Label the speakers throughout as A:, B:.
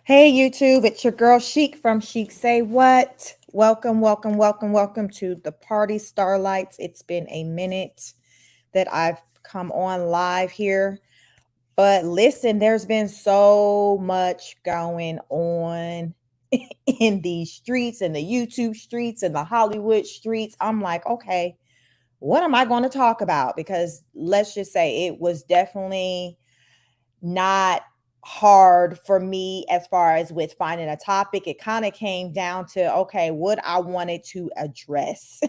A: Hey YouTube, it's your girl Chic from Chic Say What. Welcome to the Party Starlights. It's been a minute that I've come on live here. But listen, there's been so much going on in these streets, in the YouTube streets, in the Hollywood streets. I'm like, okay, what am I going to talk about? Because let's just say it was definitely not hard for me as far as with finding a topic. It kind of came down to, okay, what I wanted to address.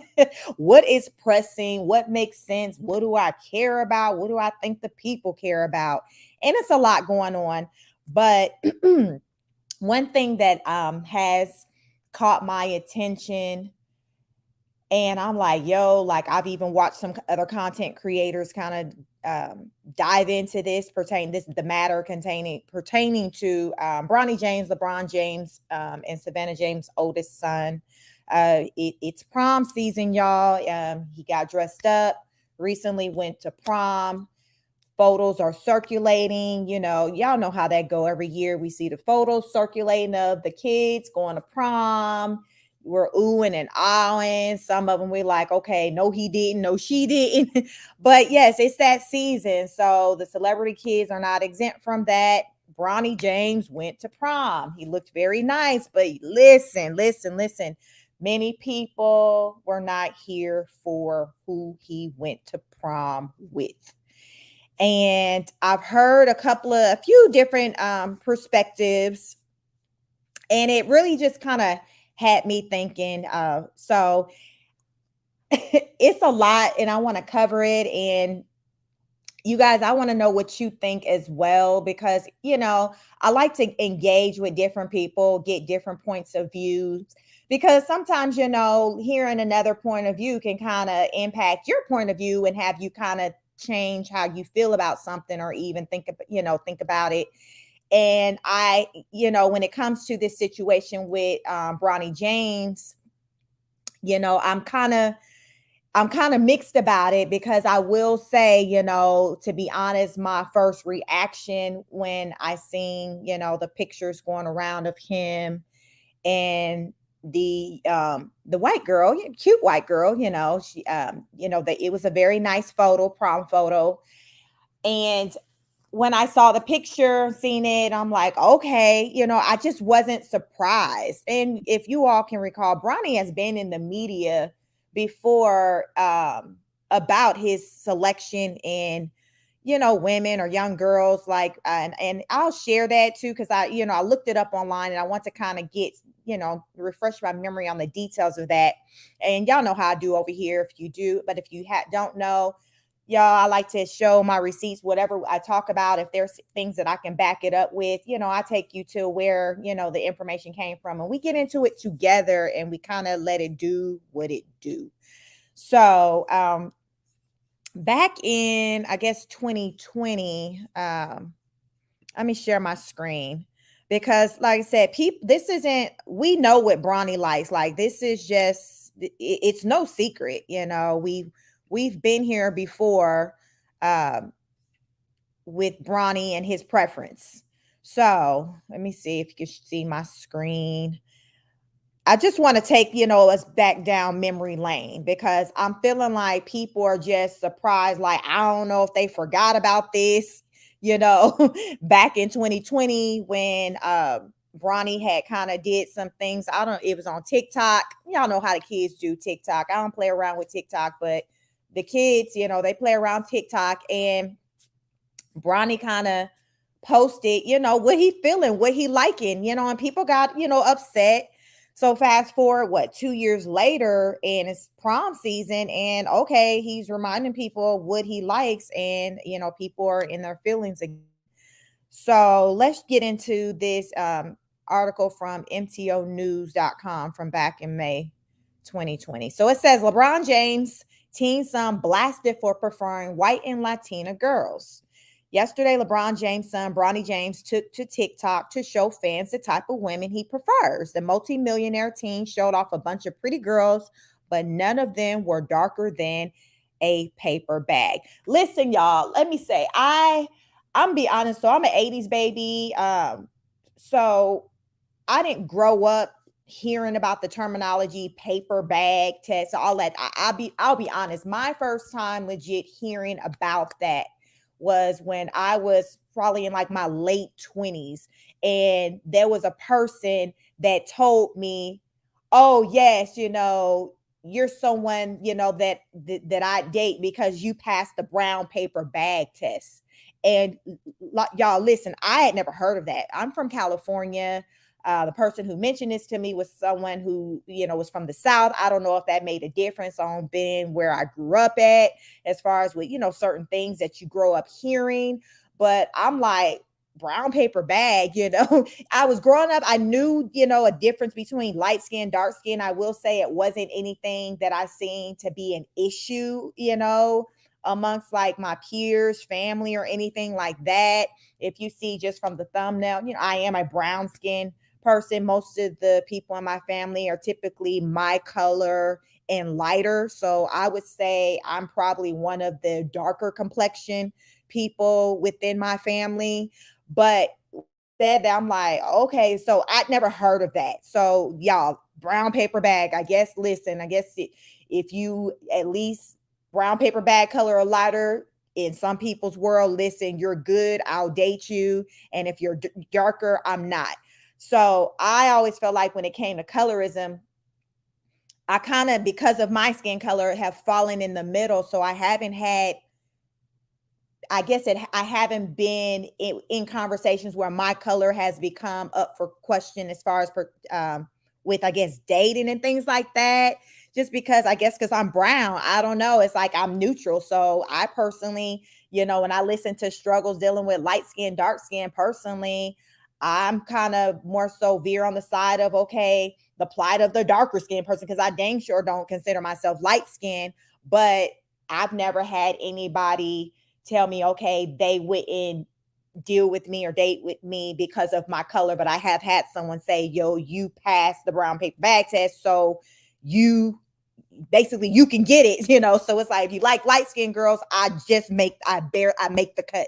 A: What is pressing? What makes sense? What do I care about? What do I think the people care about? And it's a lot going on. But one thing that has caught my attention, and I'm like, yo, like I've even watched some other content creators kind of dive into the matter pertaining to LeBron James, and Savannah James' oldest son. It's prom season, y'all. He got dressed up recently, went to prom. Photos are circulating. Y'all know how that go. Every year we see the photos circulating of the kids going to prom. We're oohing and ahhing. Some of them we like, okay, no, he didn't, no, she didn't. But yes, it's that season. So the celebrity kids are not exempt from that. Bronny James went to prom. He looked very nice, but listen. Many people were not here for who he went to prom with. And I've heard a few different perspectives, and it really just kind of had me thinking. So it's a lot, and I want to cover it. And you guys, I want to know what you think as well, because I like to engage with different people, get different points of views. Because sometimes, hearing another point of view can kind of impact your point of view and have you kind of change how you feel about something, or even think about it. And when it comes to this situation with Bronny James, I'm kind of mixed about it, because I will say, to be honest, my first reaction when I seen, the pictures going around of him and the white girl, cute white girl, she that it was a very nice photo, prom photo. And when I saw the picture, seen it, I'm like, okay, I just wasn't surprised. And if you all can recall, Bronny has been in the media before, about his selection in, women or young girls, like, and I'll share that too, because I looked it up online, and I want to kind of get, refresh my memory on the details of that. And y'all know how I do over here if you do, but if you don't know, y'all, I like to show my receipts, whatever I talk about. If there's things that I can back it up with, I take you to where, the information came from, and we get into it together, and we kind of let it do what it do. So, back in, I guess, 2020, let me share my screen, because like I said, people, this isn't, we know what Bronny likes. Like, this is just, it's no secret. We've been here before, um, with Bronny and his preference. So let me see if you can see my screen. I just want to take, us back down memory lane, because I'm feeling like people are just surprised. Like, I don't know if they forgot about this, back in 2020 when Bronny had kind of did some things. I don't, it was on TikTok. Y'all know how the kids do TikTok. I don't play around with TikTok, but the kids, they play around TikTok, and Bronny kind of posted, what he feeling, what he liking, and people got, upset. So fast forward, 2 years later, and it's prom season, and okay, he's reminding people what he likes, and people are in their feelings again. So let's get into this article from MTOnews.com from back in May 2020. So it says LeBron James teen son blasted for preferring white and Latina girls. Yesterday, LeBron James' son, Bronny James, took to TikTok to show fans the type of women he prefers. The multimillionaire teen showed off a bunch of pretty girls, but none of them were darker than a paper bag. Listen, y'all, let me say, I'm be honest. So I'm an 80s baby. So I didn't grow up hearing about the terminology paper bag test, all that. I'll be honest. My first time legit hearing about that was when I was probably in like my late 20s. And there was a person that told me, oh yes, you're someone, that I date because you passed the brown paper bag test. And y'all listen, I had never heard of that. I'm from California. The person who mentioned this to me was someone who, was from the South. I don't know if that made a difference on being where I grew up at, as far as with, certain things that you grow up hearing. But I'm like, brown paper bag, I was growing up. I knew, a difference between light skin, dark skin. I will say it wasn't anything that I seen to be an issue, amongst like my peers, family, or anything like that. If you see just from the thumbnail, I am a brown skin person. Most of the people in my family are typically my color and lighter. So I would say I'm probably one of the darker complexion people within my family. But that I'm like, okay, so I'd never heard of that. So y'all, brown paper bag, I guess, listen, if you at least brown paper bag color or lighter in some people's world, listen, you're good. I'll date you. And if you're darker, I'm not. So I always felt like when it came to colorism, I kind of, because of my skin color, have fallen in the middle. So I haven't had, I haven't been in conversations where my color has become up for question as far as with, I guess, dating and things like that. Just because, I guess, because I'm brown, I don't know. It's like I'm neutral. So I personally, when I listen to struggles dealing with light skin, dark skin, personally, I'm kind of more so veer on the side of, okay, the plight of the darker skin person, because I dang sure don't consider myself light skin, but I've never had anybody tell me, okay, they wouldn't deal with me or date with me because of my color. But I have had someone say, yo, you passed the brown paper bag test, so you basically you can get it, So it's like, if you like light skinned girls, I make the cut.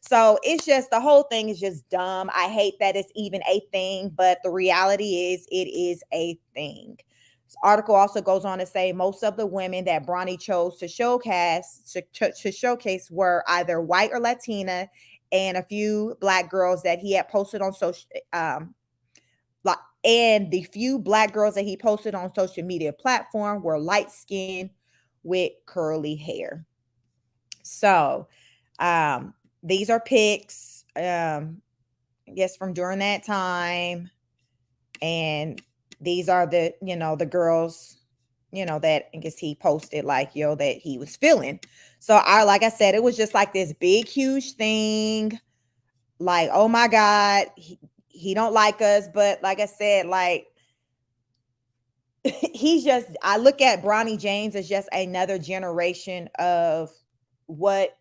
A: So it's just, the whole thing is just dumb. I hate that it's even a thing, but the reality is it is a thing. This article also goes on to say most of the women that Bronny chose to showcase were either white or Latina, and a few black girls that he had posted on social and the few black girls that he posted on social media platform were light skinned with curly hair. So these are pics, I guess, from during that time. And these are the girls, that I guess he posted, like, that he was feeling. So like I said, it was just like this big, huge thing. Like, oh my God, he don't like us. But like I said, like, I look at Bronny James as just another generation of what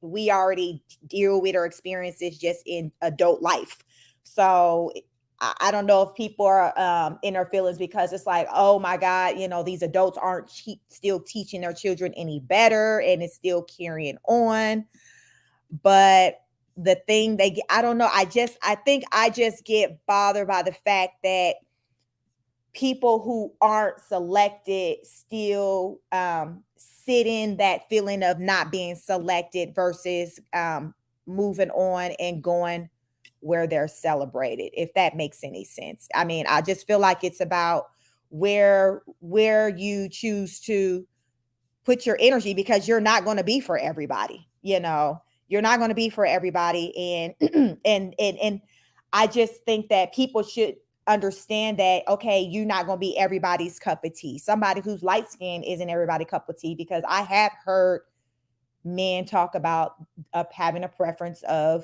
A: we already deal with or experiences just in adult life. So I don't know if people are in their feelings because it's like, oh my God, these adults aren't still teaching their children any better, and it's still carrying on. But the thing I don't know, I think I just get bothered by the fact that people who aren't selected still sit in that feeling of not being selected versus moving on and going where they're celebrated, if that makes any sense. I mean, I just feel like it's about where you choose to put your energy, because you're not going to be for everybody. You're not going to be for everybody. And and I just think that people should understand that, okay, you're not going to be everybody's cup of tea. Somebody who's light skinned isn't everybody's cup of tea, because I have heard men talk about having a preference of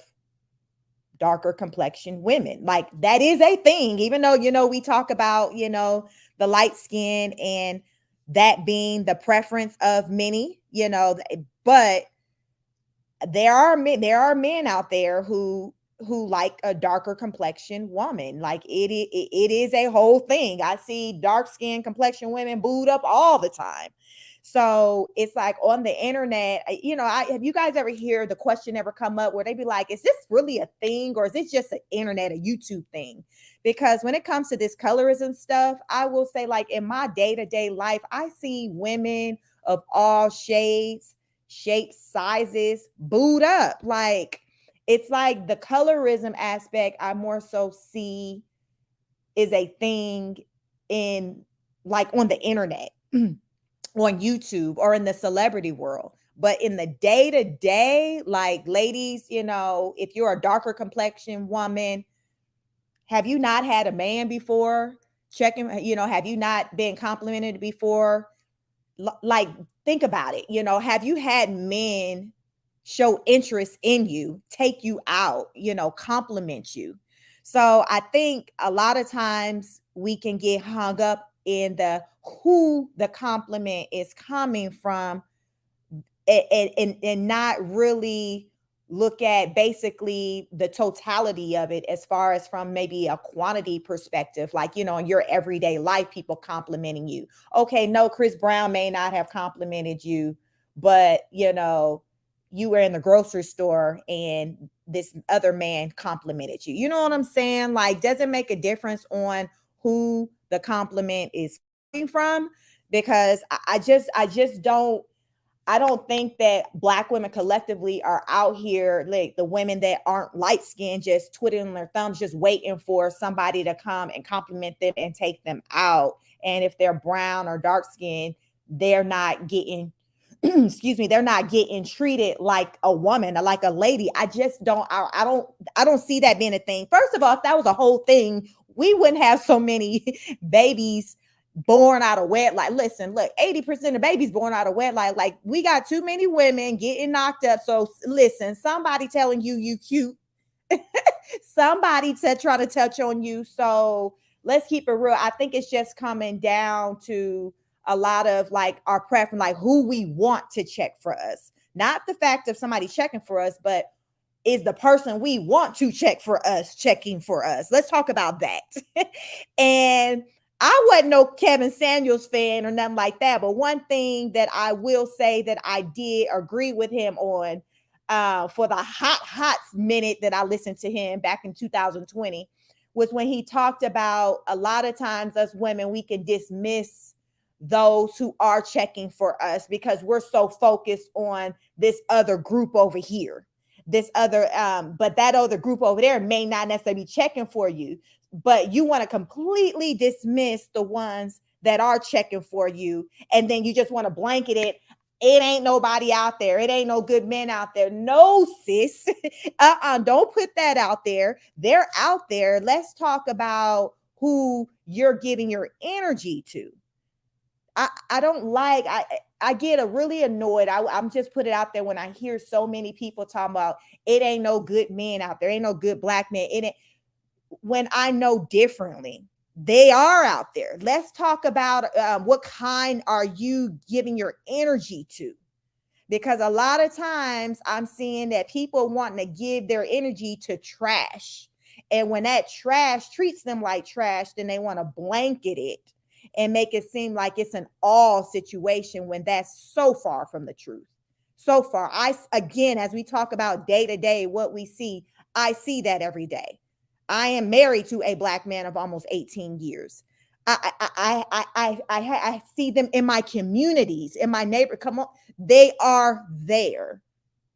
A: darker complexion women. Like, that is a thing, even though, we talk about, the light skin and that being the preference of many, but there are men out there who like a darker complexion woman. Like, it is a whole thing. I see dark skin complexion women booed up all the time. So it's like on the internet, have you guys ever hear the question ever come up where they be like, is this really a thing or is it just an internet, a YouTube thing? Because when it comes to this colorism stuff, I will say, like, in my day-to-day life, I see women of all shades, shapes, sizes, booed up. Like, it's like the colorism aspect, I more so see is a thing in, like, on the internet, on YouTube, or in the celebrity world. But in the day to day, like, ladies, if you're a darker complexion woman, have you not had a man before checking, have you not been complimented before? Like, think about it. Have you had men show interest in you, take you out, compliment you? So I think a lot of times we can get hung up in the who the compliment is coming from, and not really look at basically the totality of it, as far as from maybe a quantity perspective, like, in your everyday life, people complimenting you. Okay, no, Chris Brown may not have complimented you, but you were in the grocery store and this other man complimented you. You know what I'm saying? Like, does it make a difference on who the compliment is coming from? Because I just don't, I don't think that Black women collectively are out here, like the women that aren't light skinned, just twiddling their thumbs, just waiting for somebody to come and compliment them and take them out. And if they're brown or dark skinned, they're not getting, excuse me, they're not getting treated like a woman or like a lady. I just don't, I don't see that being a thing. First of all, if that was a whole thing, we wouldn't have so many babies born out of wedlock. Listen, look, 80% of babies born out of wedlock. Like, we got too many women getting knocked up. So listen, somebody telling you cute, somebody to try to touch on you. So let's keep it real. I think it's just coming down to a lot of, like, our preference, like who we want to check for us. Not the fact of somebody checking for us, but is the person we want to check for us checking for us. Let's talk about that. And I wasn't no Kevin Samuels fan or nothing like that. But one thing that I will say that I did agree with him on, for the hot minute that I listened to him back in 2020, was when he talked about a lot of times us women, we can dismiss those who are checking for us because we're so focused on this other group over here. This other, but that other group over there may not necessarily be checking for you, but you want to completely dismiss the ones that are checking for you. And then you just want to blanket it. It ain't nobody out there. It ain't no good men out there. No, sis. Don't put that out there. They're out there. Let's talk about who you're giving your energy to. I don't like, I get really annoyed. I'm just put it out there when I hear so many people talking about it ain't no good men out there. Ain't no good Black men. It ain't, when I know differently. They are out there. Let's talk about what kind are you giving your energy to? Because a lot of times I'm seeing that people wanting to give their energy to trash. And when that trash treats them like trash, then they want to blanket it and make it seem like it's an all situation when that's so far from the truth. So far, again, as we talk about day to day, what we see, I see that every day. I am married to a Black man of almost 18 years. I see them in my communities, in my neighbor. Come on, they are there.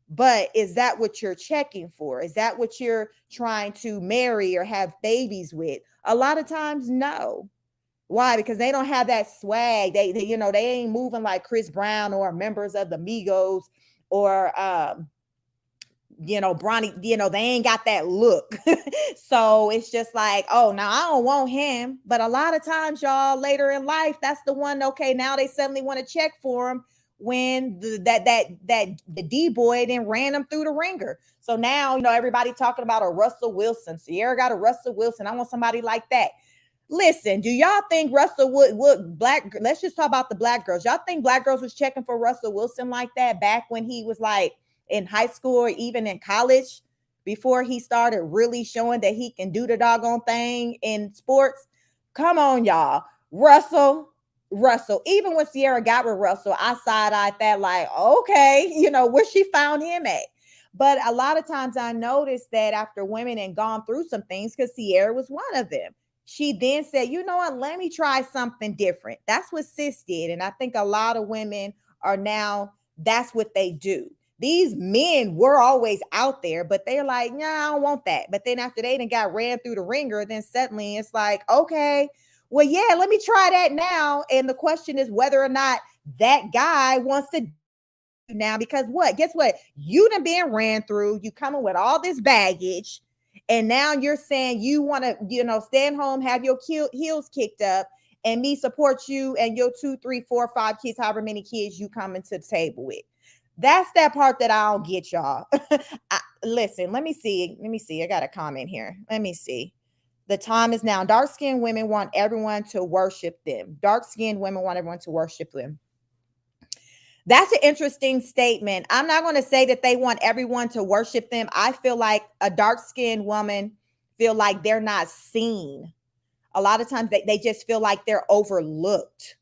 A: But is that what you're checking for? Is that what you're trying to marry or have babies with? A lot of times, no. Why? Because they don't have that swag. They they ain't moving like Chris Brown or members of the Migos or Bronny, they ain't got that look. So it's just like, oh, now I don't want him. But a lot of times, y'all, later in life, that's the one. Okay, now they suddenly want to check for him when the D boy then ran him through the ringer. So now, everybody talking about a Russell Wilson. Sierra got a Russell Wilson. I want somebody like that. Listen, do y'all think Russell would let's just talk about the Black girls. Y'all think Black girls was checking for Russell Wilson like that back when he was like in high school or even in college, before he started really showing that he can do the doggone thing in sports? Come on, y'all. Russell, Russell. Even when Sierra got with Russell, I side-eyed that like, okay, where she found him at. But a lot of times I noticed that after women had gone through some things, because Sierra was one of them, she then said, you know what, let me try something different. That's what sis did. And I think a lot of women are now, that's what they do. These men were always out there, but they're like, nah, I don't want that. But then after they done got ran through the ringer, then suddenly it's like, okay, well, yeah, let me try that now. And the question is whether or not that guy wants to now, because what? Guess what? You done been ran through. You coming with all this baggage, and now you're saying you want to, stand home, have your heels kicked up, and me support you and your 2, 3, 4, 5 kids, however many kids you coming to the table with. That's that part that I don't get, y'all. Listen, let me see. Let me see. I got a comment here. Let me see. The time is now. Dark-skinned women want everyone to worship them. Dark-skinned women want everyone to worship them. That's an interesting statement. I'm not going to say that they want everyone to worship them. I feel like a dark-skinned woman feel like they're not seen. A lot of times they just feel like they're overlooked.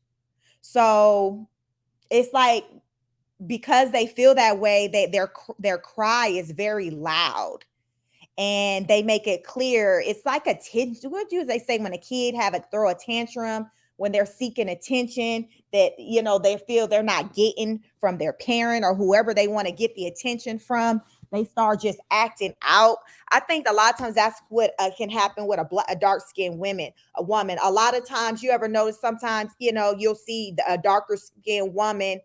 A: So it's like, because they feel that way, their cry is very loud. And they make it clear. It's like what do they say when a kid throw a tantrum when they're seeking attention that, they feel they're not getting from their parent or whoever they want to get the attention from. They start just acting out. I think a lot of times that's what can happen with a dark-skinned woman. A lot of times, you ever notice sometimes, you'll see a darker-skinned woman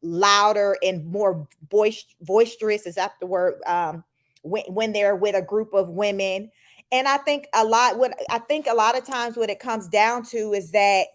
A: louder and more boisterous. Is that the word? When they're with a group of women. And I think a lot of times what it comes down to is that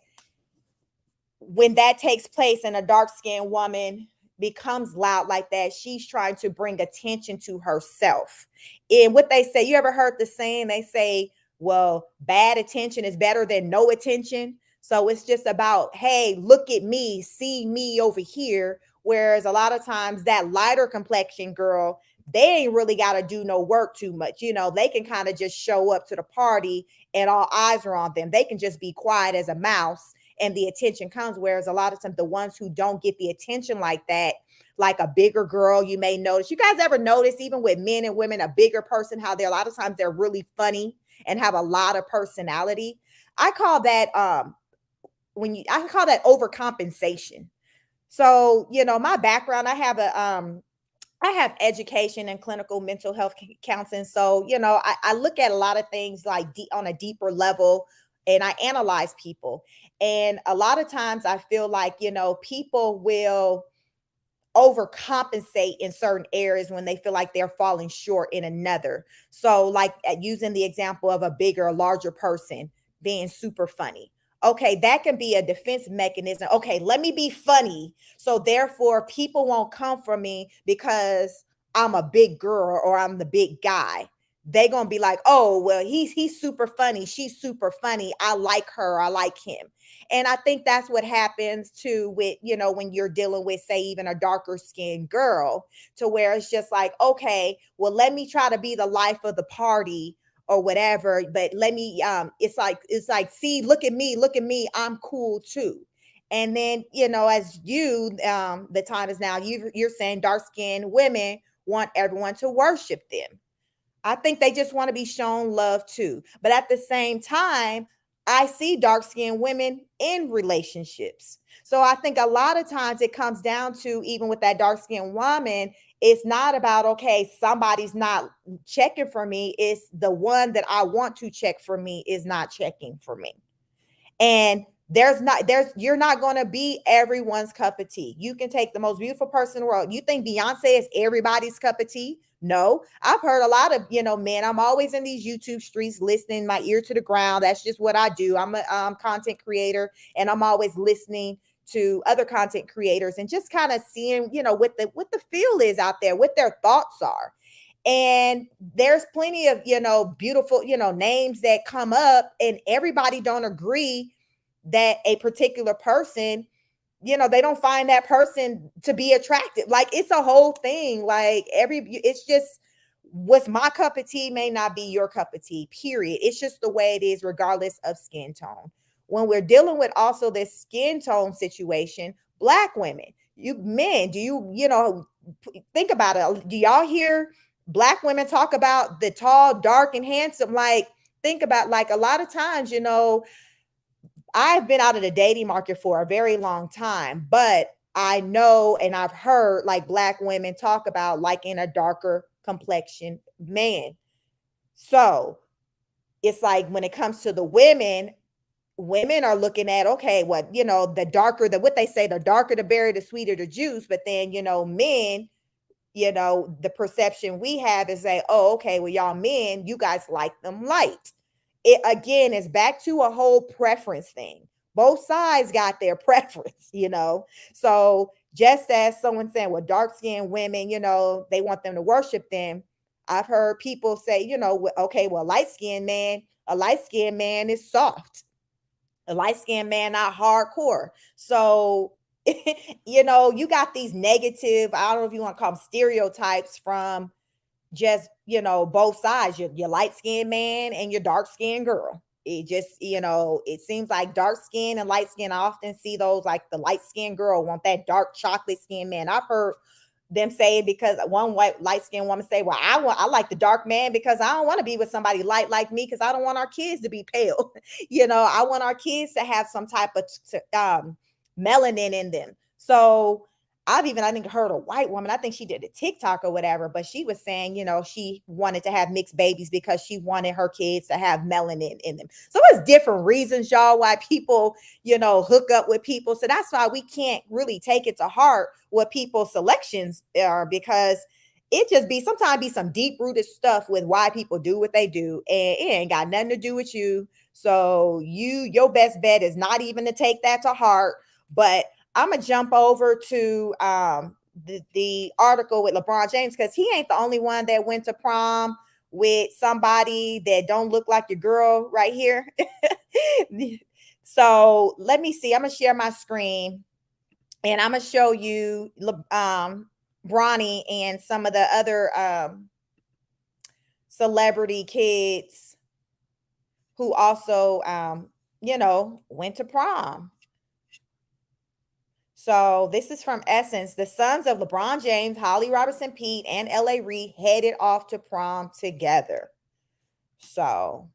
A: when that takes place and a dark-skinned woman becomes loud like that, she's trying to bring attention to herself. And what they say, you ever heard the saying, they say, well, bad attention is better than no attention. So it's just about, hey, look at me, see me over here. Whereas a lot of times that lighter complexion girl, they ain't really got to do no work too much. They can kind of just show up to the party and all eyes are on them. They can just be quiet as a mouse and the attention comes. Whereas a lot of times the ones who don't get the attention like that, like a bigger girl, you may notice. You guys ever notice, even with men and women, a bigger person, how a lot of times they're really funny and have a lot of personality? I call that I call that overcompensation. So, my background, I have education in clinical mental health counseling. So, I look at a lot of things like on a deeper level, and I analyze people. And a lot of times I feel like, people will overcompensate in certain areas when they feel like they're falling short in another. So like using the example of a bigger, larger person being super funny. Okay, that can be a defense mechanism. Okay, let me be funny. So therefore people won't come for me because I'm a big girl or I'm the big guy. They gonna be like, oh, well, he's super funny. She's super funny. I like her. I like him. And I think that's what happens too with, when you're dealing with, say, even a darker skinned girl, to where it's just like, okay, well, let me try to be the life of the party or whatever. But let me, it's like, see, look at me. I'm cool too. And then, as the time is now, you're saying dark skinned women want everyone to worship them. I think they just want to be shown love too. But at the same time, I see dark-skinned women in relationships. So I think a lot of times it comes down to, even with that dark-skinned woman, it's not about, okay, somebody's not checking for me. It's the one that I want to check for me is not checking for me. And you're not going to be everyone's cup of tea. You can take the most beautiful person in the world. You think Beyonce is everybody's cup of tea? No. I've heard a lot of, men. I'm always in these YouTube streets listening, my ear to the ground. That's just what I do. I'm a content creator, and I'm always listening to other content creators and just kind of seeing, what the feel is out there, what their thoughts are. And there's plenty of, beautiful, names that come up, and everybody don't agree that a particular person, they don't find that person to be attractive. Like, it's a whole thing. Like, it's just what's my cup of tea may not be your cup of tea, period. It's just the way it is, regardless of skin tone. when we're dealing with also this skin tone situation, Black women, you men, do you know, think about it. Do y'all hear Black women talk about the tall, dark, and handsome? Like, think about, like, a lot of times, you know, I've been out of the dating market for a very long time, but I know and I've heard like Black women talk about liking a darker complexion man. So it's like when it comes to the women are looking at, okay, what, you know, the darker the, what they say, the darker the berry, the sweeter the juice. But then, you know, men, you know, the perception we have is say, oh, okay, well, y'all men, you guys like them light. It again is back to a whole preference thing. Both sides got their preference, you know. So just as someone saying, well, dark skinned women, you know, they want them to worship them. I've heard people say, you know, okay, well, light skinned man, a light skinned man is soft. A light skinned man, not hardcore. So, you know, you got these negative, I don't know if you want to call them stereotypes from just, you know, both sides, your light skinned man and your dark skinned girl. It just, you know, it seems like dark skin and light skin. I often see those, like the light skinned girl want that dark chocolate skin man. I've heard them say it because one white light skinned woman say, well, I like the dark man because I don't want to be with somebody light like me because I don't want our kids to be pale. You know, I want our kids to have some type of melanin in them. So I've even, I think, heard a white woman, I think she did a TikTok or whatever, but she was saying, you know, she wanted to have mixed babies because she wanted her kids to have melanin in them. So it's different reasons, y'all, why people, you know, hook up with people. So that's why we can't really take it to heart what people's selections are, because it just be sometimes be some deep rooted stuff with why people do what they do, and it ain't got nothing to do with you. So your best bet is not even to take that to heart. But I'm gonna jump over to the article with LeBron James, because he ain't the only one that went to prom with somebody that don't look like your girl right here. So let me see. I'm gonna share my screen and I'm gonna show you Bronny and some of the other celebrity kids who also you know, went to prom. So this is from Essence. The sons of LeBron James, Holly Robinson Peete, and LA Reid headed off to prom together. So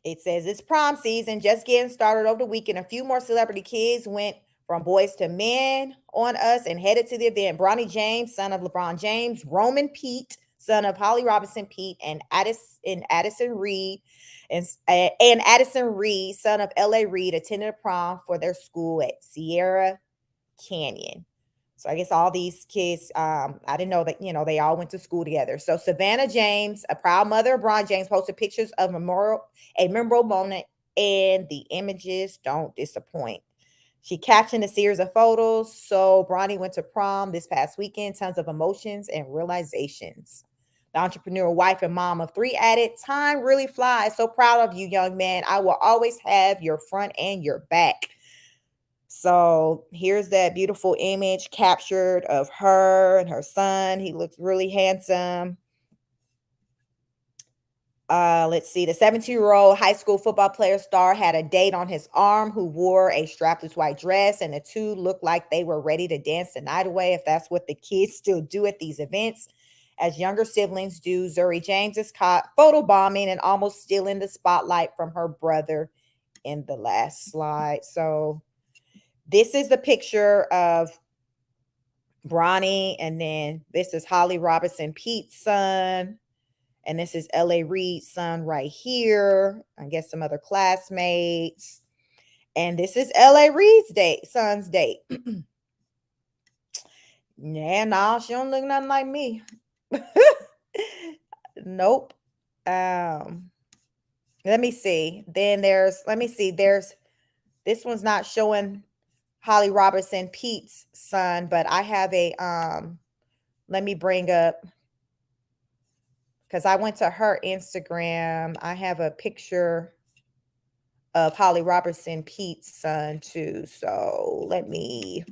A: it says it's prom season, just getting started over the weekend. A few more celebrity kids went from boys to men on us and headed to the event. Bronny James, son of LeBron James, Roman Peete, son of Holly Robinson Peete, and Addison Reid, and Addison Reid, son of L.A. Reid, attended a prom for their school at Sierra Canyon. So I guess all these kids, I didn't know that, you know, they all went to school together. So Savannah James, a proud mother of Bron James, posted pictures of a memorable moment, and the images don't disappoint. She captioned a series of photos. So Bronny went to prom this past weekend, tons of emotions and realizations. The entrepreneur, wife, and mom of three added, time really flies. So proud of you, young man. I will always have your front and your back. So here's that beautiful image captured of her and her son. He looks really handsome. Let's see. The 17-year-old high school football player star had a date on his arm who wore a strapless white dress, and the two looked like they were ready to dance the night away, if that's what the kids still do at these events, as younger siblings do. Zuri James is caught photobombing and almost stealing the spotlight from her brother in the last slide. So this is the picture of Bronny, and then this is Holly Robinson Pete's son, and this is L.A. Reid's son right here. I guess some other classmates, and this is L.A. Reid's son's date. Yeah, nah, she don't look nothing like me. Nope. Let me see. Then there's this one's not showing Holly Robinson Pete's son, but I have a let me bring up, because I went to her Instagram. I have a picture of Holly Robinson Pete's son too. So let me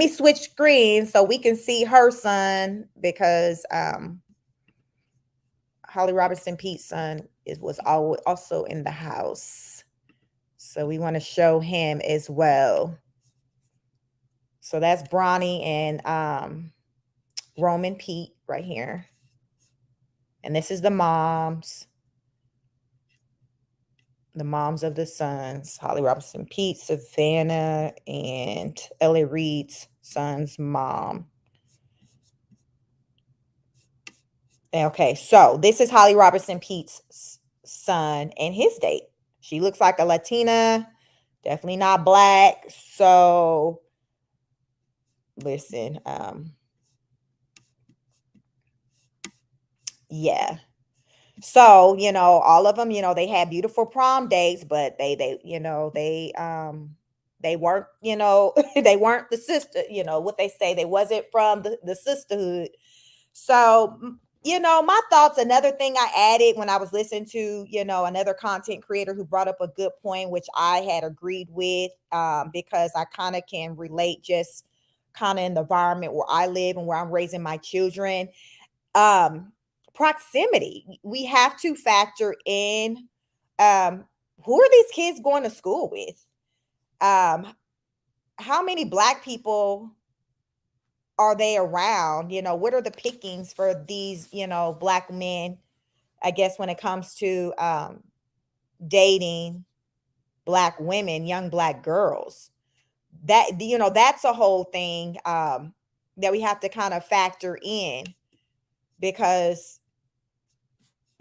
A: switch screens so we can see her son, because Holly Robinson Pete's son was also in the house. So we want to show him as well. So that's Bronny and Roman Peete right here. And this is the moms of the sons, Holly Robinson Peete, SAVANNAH, and Reid's son's mom. Okay, so this is Holly Robinson Pete's son and his date. She looks like a Latina, definitely not black. So listen, yeah. So, all of them, they had beautiful prom dates, but they weren't, they weren't the sister, what they say, they wasn't from the sisterhood. So, my thoughts, another thing I added when I was listening to, another content creator who brought up a good point, which I had agreed with, because I kind of can relate just kind of in the environment where I live and where I'm raising my children. Proximity. We have to factor in, who are these kids going to school with? How many black people are they around? What are the pickings for these, black men, I guess, when it comes to dating black women, young black girls? That's a whole thing that we have to kind of factor in, because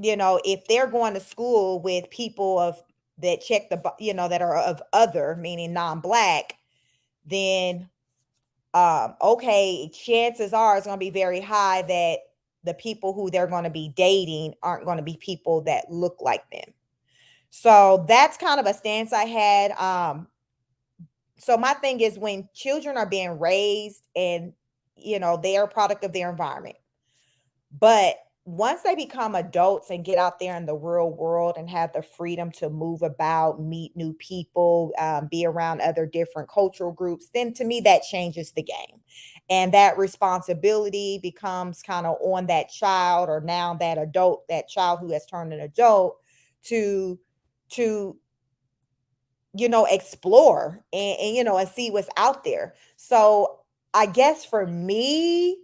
A: if they're going to school with people that check that are of other, meaning non-black, then okay, chances are it's going to be very high that the people who they're going to be dating aren't going to be people that look like them. So that's kind of a stance I had. So my thing is, when children are being raised and they are a product of their environment, but once they become adults and get out there in the real world and have the freedom to move about, meet new people, be around other different cultural groups, then to me that changes the game. And that responsibility becomes kind of on that child, or now that adult, that child who has turned an adult, to explore and see what's out there. So I guess for me,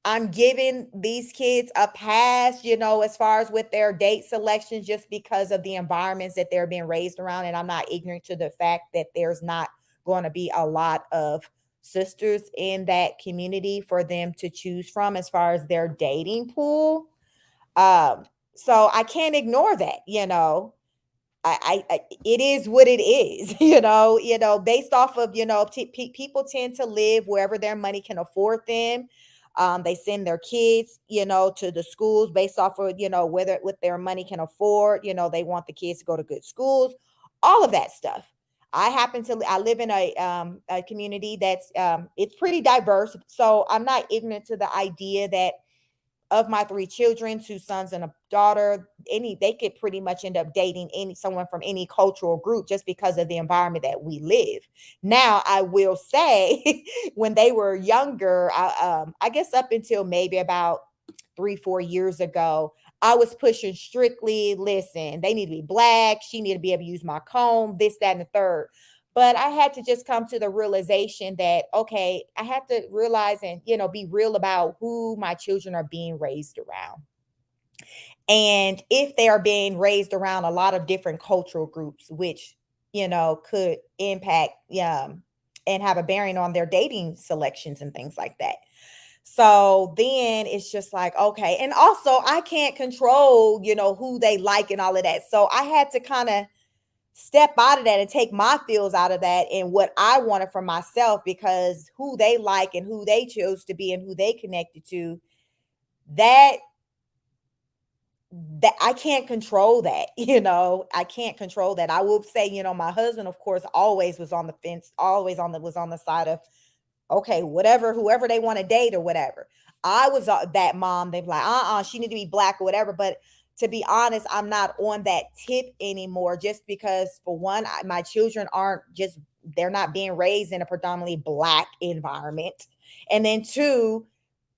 A: I'm giving these kids a pass, as far as with their date selections, just because of the environments that they're being raised around. And I'm not ignorant to the fact that there's not going to be a lot of sisters in that community for them to choose from as far as their dating pool. So I can't ignore that. It is what it is, based off of, people tend to live wherever their money can afford them. They send their kids, to the schools based off of, whether what their money can afford. They want the kids to go to good schools, all of that stuff. I live in a community that's, it's pretty diverse. So I'm not ignorant to the idea that of my 3 children, 2 sons and a daughter, they could pretty much end up dating someone from any cultural group just because of the environment that we live. Now, I will say, when they were younger, I guess up until maybe about 3-4 years ago, I was pushing strictly, listen, they need to be black. She need to be able to use my comb, this, that, and the third. But I had to just come to the realization that, okay, I have to realize and, be real about who my children are being raised around. And if they are being raised around a lot of different cultural groups, which, could impact and have a bearing on their dating selections and things like that. So then it's just like, okay. And also I can't control, who they like and all of that. So I had to kind of step out of that and take my feels out of that and what I wanted for myself, because who they like and who they chose to be and who they connected to, that I can't control that. I can't control that. I will say, my husband, of course, always was on the fence, always was on the side of, okay, whatever, whoever they want to date or whatever. I was that mom. They're like, she need to be black or whatever. But to be honest, I'm not on that tip anymore, just because, for one, my children they're not being raised in a predominantly black environment. And then 2,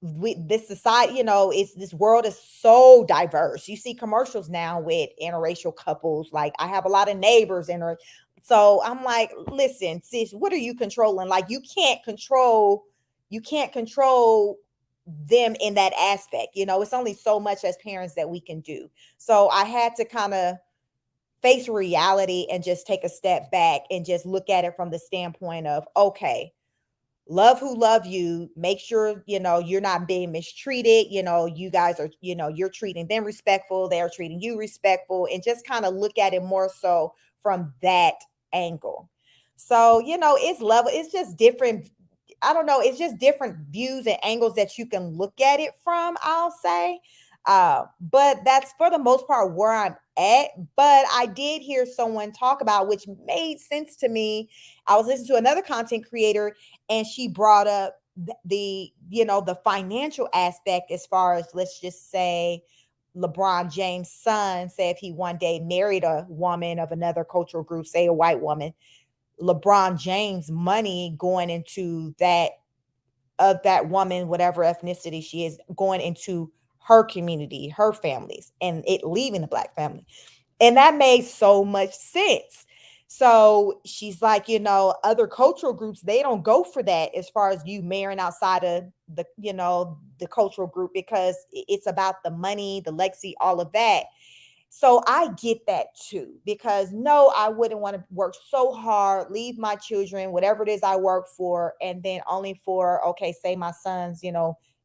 A: this society, it's this world is so diverse. You see commercials now with interracial couples. Like I have a lot of neighbors so I'm like, listen, sis, what are you controlling? Like you can't control them in that aspect. It's only so much as parents that we can do. So I had to kind of face reality and just take a step back and just look at it from the standpoint of, okay, love who love you, make sure you're not being mistreated, you guys are, you're treating them respectful, they're treating you respectful, and just kind of look at it more so from that angle. So it's just different. I don't know, it's just different views and angles that you can look at it from, I'll say. But that's for the most part where I'm at. But I did hear someone talk about, which made sense to me. I was listening to another content creator, and she brought up the financial aspect, as far as, let's just say, LeBron James' son, say if he one day married a woman of another cultural group, say a white woman, LeBron James money going into that woman, whatever ethnicity she is, going into her community, her families, and it leaving the black family. And that made so much sense. So she's like, other cultural groups, they don't go for that, as far as you marrying outside of the cultural group, because it's about the money, the legacy, all of that. So I get that too, because no, I wouldn't want to work so hard, leave my children, whatever it is I work for, and then only for, okay, say my sons,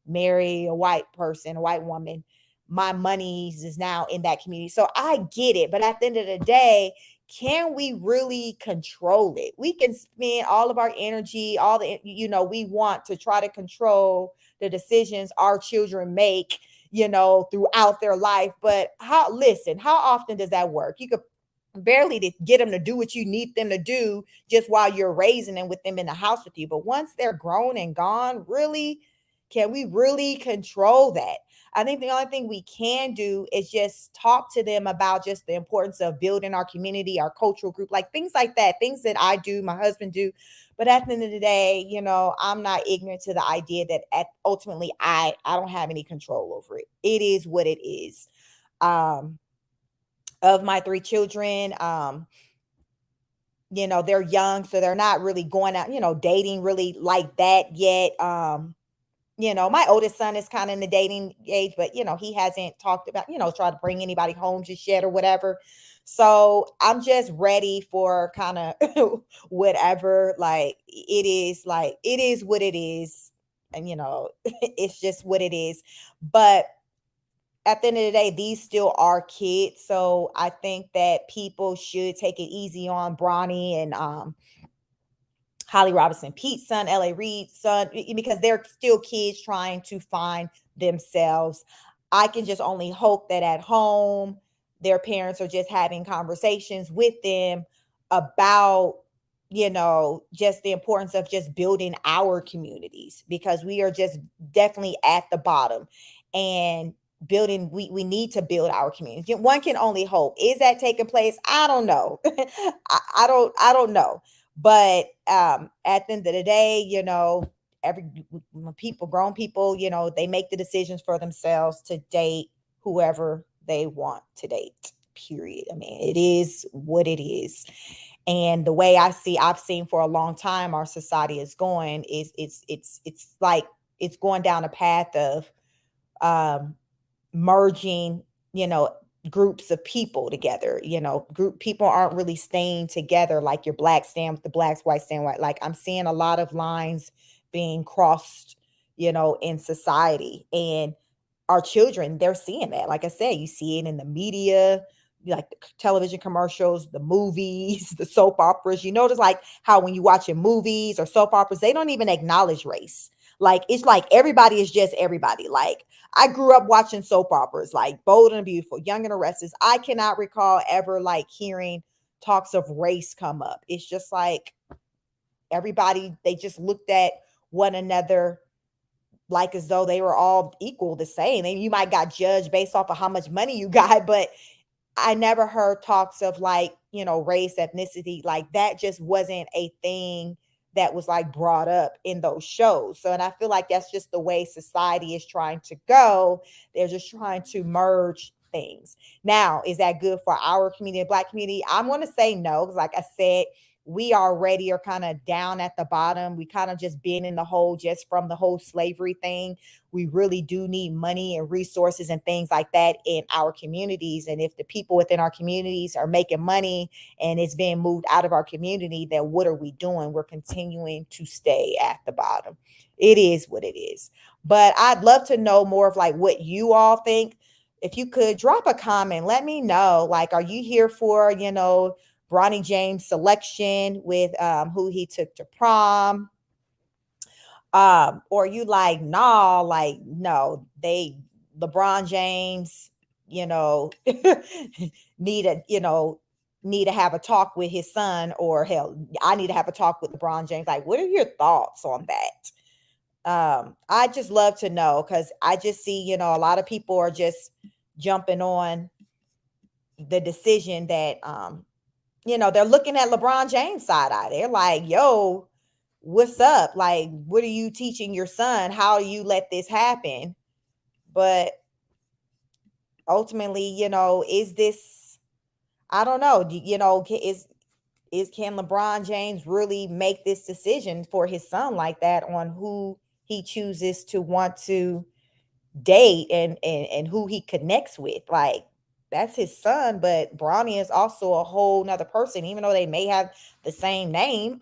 A: marry a white person, a white woman. My money is now in that community. So I get it. But at the end of the day, can we really control it? We can spend all of our energy, all the, we want to try to control the decisions our children make, throughout their life. But how often does that work? You could barely to get them to do what you need them to do just while you're raising them with them in the house with you. But once they're grown and gone, really, can we really control that? I think the only thing we can do is just talk to them about just the importance of building our community, our cultural group, like things like that, things that I do, my husband do. But at the end of the day, I'm not ignorant to the idea that ultimately I don't have any control over it. It is what it is. Um, of my three children, they're young, so they're not really going out, dating really like that yet. My oldest son is kind of in the dating age, but he hasn't talked about, try to bring anybody home just yet or whatever. So I'm just ready for kind of whatever. Like it is what it is. And it's just what it is. But at the end of the day, these still are kids. So I think that people should take it easy on Bronny and Holly Robinson Pete's son, LA Reid's son, because they're still kids trying to find themselves. I can just only hope that at home, their parents are just having conversations with them about, just the importance of just building our communities, because we are just definitely at the bottom. And we need to build our community. One can only hope. Is that taking place? I don't know. I don't know. But at the end of the day, every grown people, they make the decisions for themselves to date whoever they want to date. Period. I mean, it is what it is. And the way I've seen for a long time our society is going is it's like it's going down a path of um merging, groups of people together. Group people aren't really staying together, like your black stand with the blacks, white stand white. Like I'm seeing a lot of lines being crossed, in society. And our children, they're seeing that. Like I said, you see it in the media, like the television commercials, the movies, the soap operas. You notice like how when you watch in movies or soap operas, they don't even acknowledge race. Like it's like everybody is just everybody. Like I grew up watching soap operas like Bold and Beautiful, Young and the Restless. I cannot recall ever like hearing talks of race come up. It's just like everybody, they just looked at one another like as though they were all equal, the same. And you might got judged based off of how much money you got, but I never heard talks of like, race, ethnicity, like that just wasn't a thing that was like brought up in those shows. So, and I feel like that's just the way society is trying to go. They're just trying to merge things. Now, is that good for our community, the Black community? I'm going to say no, because like I said, we already are kind of down at the bottom. We kind of just been in the hole just from the whole slavery thing. We really do need money and resources and things like that in our communities. And if the people within our communities are making money and it's being moved out of our community, then what are we doing? We're continuing to stay at the bottom. It is what it is. But I'd love to know more of like what you all think. If you could drop a comment, let me know. Like, are you here for, Bronny James' selection with who he took to prom? Or you like, nah, like, no, LeBron James, you know, need a, need to have a talk with his son, or hell, I need to have a talk with LeBron James. Like, what are your thoughts on that? I just love to know, because I just see, a lot of people are just jumping on the decision that, they're looking at LeBron James side eye. They're like, yo, what's up? Like, what are you teaching your son? How do you let this happen? But ultimately, is this, I don't know, can LeBron James really make this decision for his son like that on who he chooses to want to date and who he connects with? Like, that's his son, but Bronny is also a whole nother person, even though they may have the same name.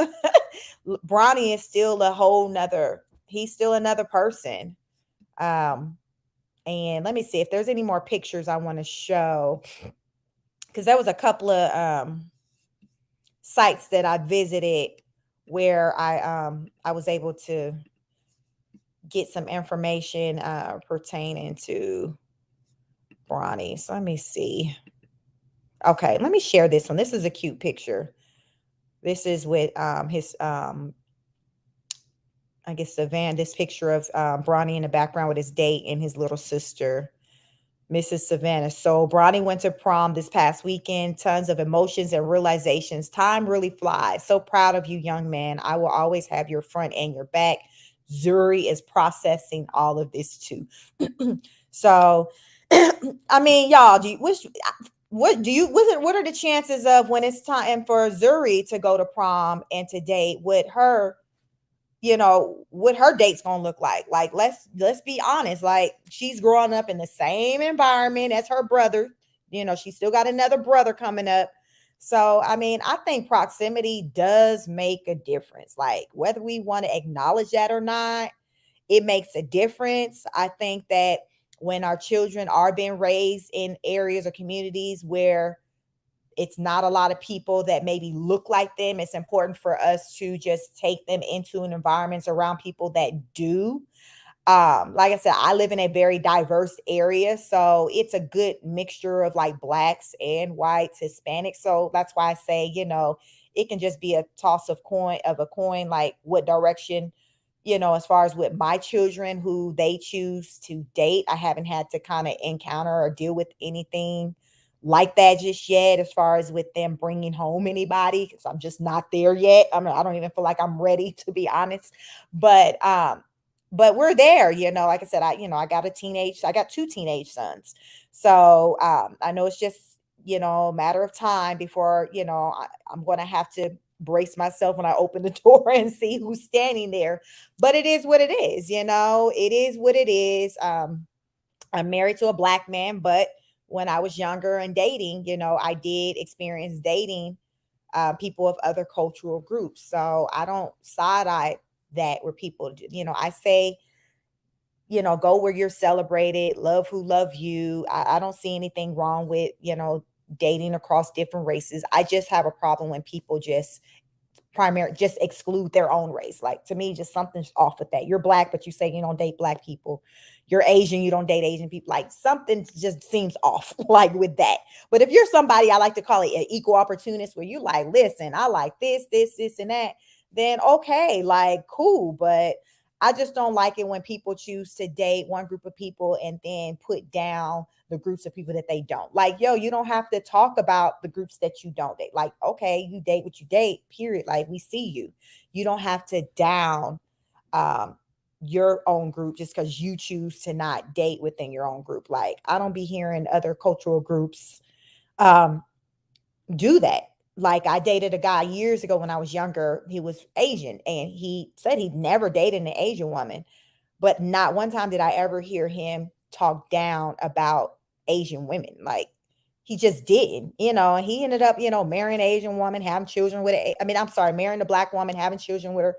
A: Bronny is still a whole nother, he's still another person. And let me see if there's any more pictures I want to show, because there was a couple of sites that I visited where I was able to get some information pertaining to Bronny. So let me see. Okay, let me share this one. This is a cute picture. This is with his I guess Savannah, this picture of Bronny in the background with his date and his little sister, Mrs. Savannah. So Bronny went to prom this past weekend. Tons of emotions and realizations. Time really flies. So proud of you, young man. I will always have your front and your back. Zuri is processing all of this too. So, I mean, y'all, what are the chances of, when it's time for Zuri to go to prom and to date, what her date's gonna look like? Like, let's be honest. Like, she's growing up in the same environment as her brother. She's still got another brother coming up. So, I mean, I think proximity does make a difference. Like, whether we want to acknowledge that or not, it makes a difference. I think that when our children are being raised in areas or communities where it's not a lot of people that maybe look like them, it's important for us to just take them into an environment around people that do. Like I said, I live in a very diverse area, so it's a good mixture of like blacks and whites, Hispanics. So that's why I say, it can just be a toss of a coin, like what direction, as far as with my children, who they choose to date. I haven't had to kind of encounter or deal with anything like that just yet, as far as with them bringing home anybody, because I'm just not there yet. I mean, I don't even feel like I'm ready, to be honest. But we're there, like I said, I got two teenage sons. So I know it's just, a matter of time before, I'm going to have to brace myself when I open the door and see who's standing there. But it is what it is, it is what it is. I'm married to a black man, but when I was younger and dating, I did experience dating people of other cultural groups. So I don't side eye that where people do. I say, go where you're celebrated, love who love you. I don't see anything wrong with, dating across different races. I just have a problem when people just exclude their own race. Like, to me, just something's off with that. You're black, but you say you don't date black people. You're Asian, you don't date Asian people. Like, something just seems off, like, with that. But if you're somebody, I like to call it an equal opportunist, where you like, listen, I like this, and that, then okay, like, cool. But I just don't like it when people choose to date one group of people and then put down the groups of people that they don't. Like, yo, you don't have to talk about the groups that you don't date. Like, okay, you date what you date, period. Like, we see you. You don't have to down um your own group just because you choose to not date within your own group. Like, I don't be hearing other cultural groups um do that. Like, I dated a guy years ago when I was younger. He was Asian and he said he'd never dated an Asian woman, but not one time did I ever hear him talk down about Asian women. Like, he just didn't, and he ended up, marrying an Asian woman, having children with I mean, I'm sorry, marrying a black woman, having children with her,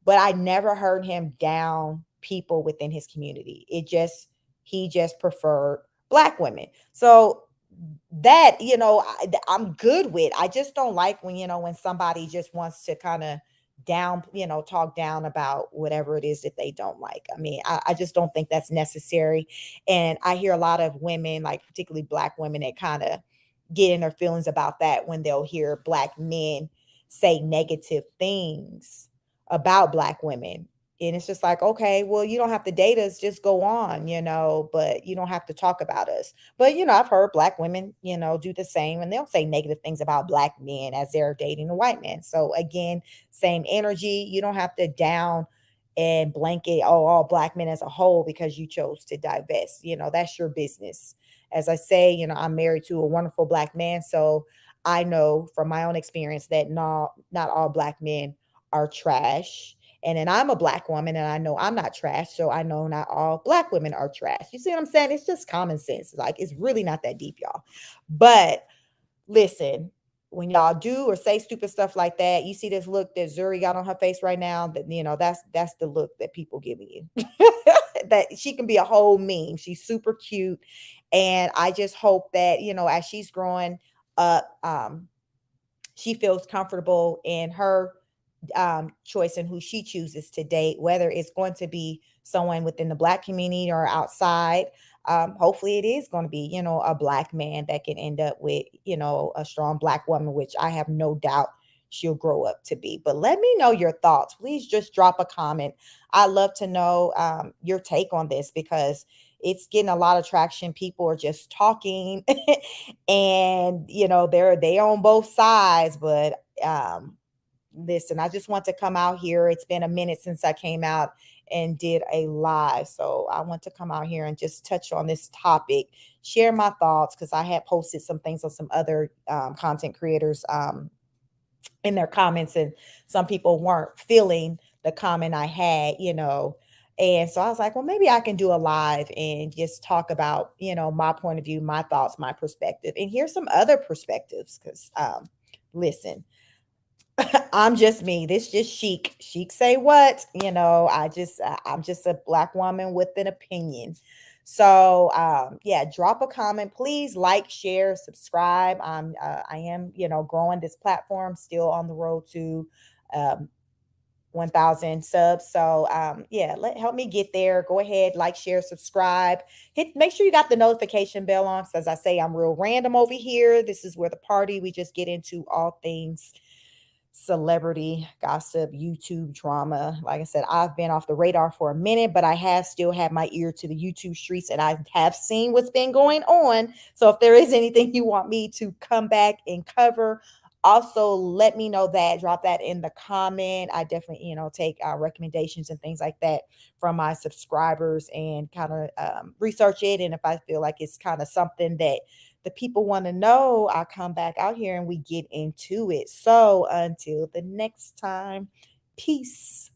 A: but I never heard him down people within his community. He just preferred black women. So that, I'm good with. I just don't like when, when somebody just wants to kind of down, talk down about whatever it is that they don't like. I mean, I just don't think that's necessary. And I hear a lot of women, like particularly black women, that kind of get in their feelings about that when they'll hear black men say negative things about black women. And it's just like, okay, well, you don't have to date us, just go on, but you don't have to talk about us. But, I've heard black women, do the same, and they'll say negative things about black men as they're dating a white man. So again, same energy. You don't have to down and blanket, all black men as a whole because you chose to divest. That's your business. As I say, I'm married to a wonderful black man. So I know from my own experience that not all black men are trash. And then I'm a black woman and I know I'm not trash. So I know not all black women are trash. You see what I'm saying? It's just common sense. Like, it's really not that deep, y'all. But listen, when y'all do or say stupid stuff like that, you see this look that Zuri got on her face right now. That, that's the look that people giving you. That she can be a whole meme. She's super cute. And I just hope that, as she's growing up, she feels comfortable in her choice and who she chooses to date, whether it's going to be someone within the black community or outside. Hopefully, it is going to be, a black man that can end up with, a strong black woman, which I have no doubt she'll grow up to be. But let me know your thoughts. Please just drop a comment. I love to know your take on this because it's getting a lot of traction. People are just talking and, they on both sides, but listen, I just want to come out here. It's been a minute since I came out and did a live. So I want to come out here and just touch on this topic, share my thoughts, because I had posted some things on some other content creators in their comments, and some people weren't feeling the comment I had, And so I was like, well, maybe I can do a live and just talk about, my point of view, my thoughts, my perspective, and here's some other perspectives. Because listen, I'm just me. This just chic. Chic say what? I'm just a black woman with an opinion. So yeah, drop a comment. Please like, share, subscribe. I am, growing this platform, still on the road to 1,000 subs. So yeah, help me get there. Go ahead, like, share, subscribe. Make sure you got the notification bell on. So as I say, I'm real random over here. This is where the party, we just get into all things celebrity gossip, YouTube drama. Like I said, I've been off the radar for a minute, but I have still had my ear to the YouTube streets and I have seen what's been going on. So if there is anything you want me to come back and cover, also let me know that. Drop that in the comment. I definitely, take recommendations and things like that from my subscribers and kind of research it. And if I feel like it's kind of something that the people want to know, I'll come back out here and we get into it. So until the next time, peace.